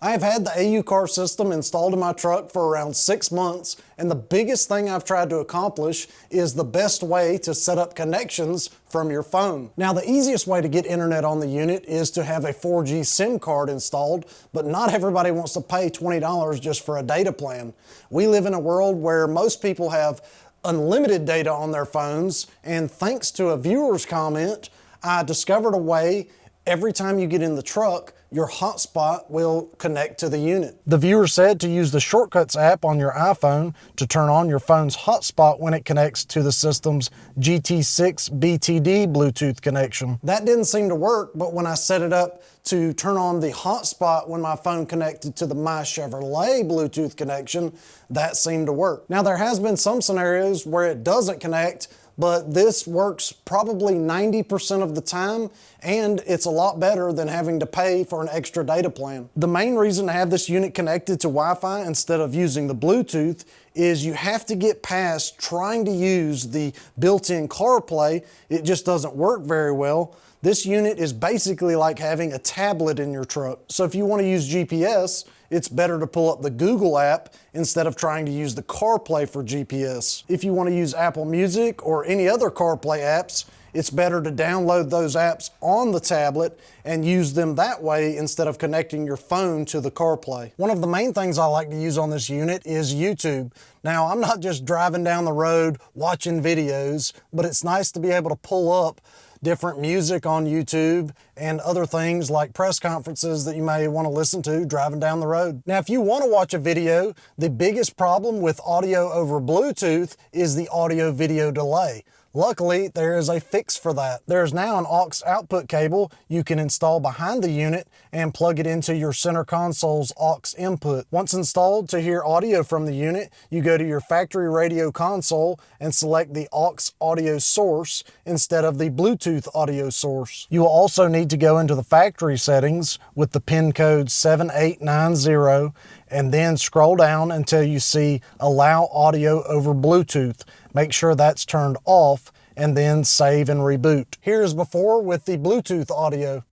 I have had the AUCAR system installed in my truck for around 6 months, and the biggest thing I've tried to accomplish is the best way to set up connections from your phone. Now, the easiest way to get internet on the unit is to have a 4G SIM card installed, but not everybody wants to pay $20 just for a data plan. We live in a world where most people have unlimited data on their phones, and thanks to a viewer's comment, I discovered a way every time you get in the truck, your hotspot will connect to the unit. The viewer said to use the Shortcuts app on your iPhone to turn on your phone's hotspot when it connects to the system's GT6 BTD Bluetooth connection. That didn't seem to work, but when I set it up to turn on the hotspot when my phone connected to the My Chevrolet Bluetooth connection, that seemed to work. Now, there has been some scenarios where it doesn't connect, but this works probably 90% of the time, and it's a lot better than having to pay for an extra data plan. The main reason to have this unit connected to Wi-Fi instead of using the Bluetooth is you have to get past trying to use the built-in CarPlay. It just doesn't work very well. This unit is basically like having a tablet in your truck. So if you want to use GPS, it's better to pull up the Google app instead of trying to use the CarPlay for GPS. If you want to use Apple Music or any other CarPlay apps, it's better to download those apps on the tablet and use them that way instead of connecting your phone to the CarPlay. One of the main things I like to use on this unit is YouTube. Now, I'm not just driving down the road watching videos, but it's nice to be able to pull up different music on YouTube and other things like press conferences that you may want to listen to driving down the road. Now, if you want to watch a video, the biggest problem with audio over Bluetooth is the audio video delay. Luckily, there is a fix for that. There is now an AUX output cable you can install behind the unit and plug it into your center console's AUX input. Once installed, to hear audio from the unit, you go to your factory radio console and select the AUX audio source instead of the Bluetooth audio source. You will also need to go into the factory settings with the pin code 7890 and then scroll down until you see Allow Audio over Bluetooth. Make sure that's turned off and then save and reboot. Here's before with the Bluetooth audio.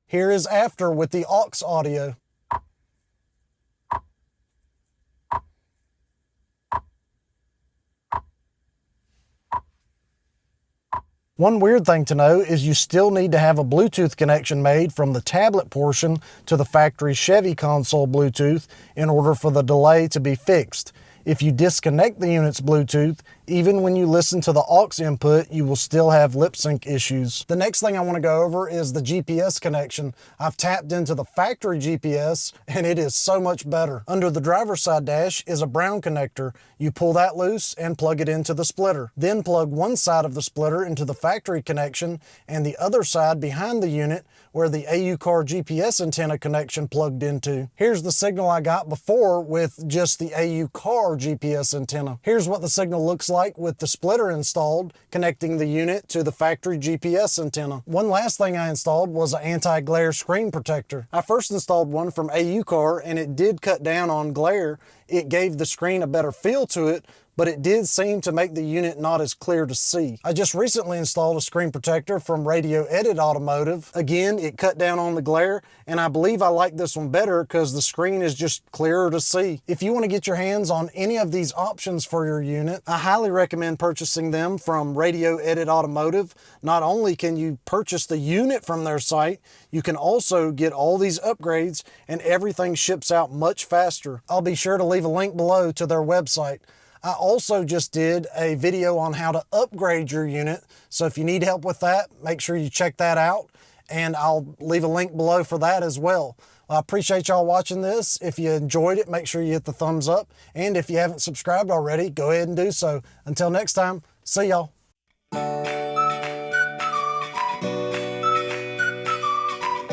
Here is after with the AUX audio. One weird thing to know is you still need to have a Bluetooth connection made from the tablet portion to the factory Chevy console Bluetooth in order for the delay to be fixed. If you disconnect the unit's Bluetooth, even when you listen to the AUX input, you will still have lip sync issues. The next thing I want to go over is the GPS connection. I've tapped into the factory GPS and it is so much better. Under the driver's side dash is a brown connector. You pull that loose and plug it into the splitter. Then plug one side of the splitter into the factory connection and the other side behind the unit where the AUCAR GPS antenna connection plugged into. Here's the signal I got before with just the AUCAR GPS antenna. Here's what the signal looks like with the splitter installed, connecting the unit to the factory GPS antenna. One last thing I installed was an anti-glare screen protector. I first installed one from AUCAR and it did cut down on glare. It gave the screen a better feel to it, but it did seem to make the unit not as clear to see. I just recently installed a screen protector from Radio Edit Automotive. Again, it cut down on the glare, and I believe I like this one better because the screen is just clearer to see. If you want to get your hands on any of these options for your unit, I highly recommend purchasing them from Radio Edit Automotive. Not only can you purchase the unit from their site, you can also get all these upgrades and everything ships out much faster. I'll be sure to leave a link below to their website. I also just did a video on how to upgrade your unit, so if you need help with that, make sure you check that out, and I'll leave a link below for that as well. I appreciate y'all watching this. If you enjoyed it, make sure you hit the thumbs up, and if you haven't subscribed already, go ahead and do so. Until next time, see y'all.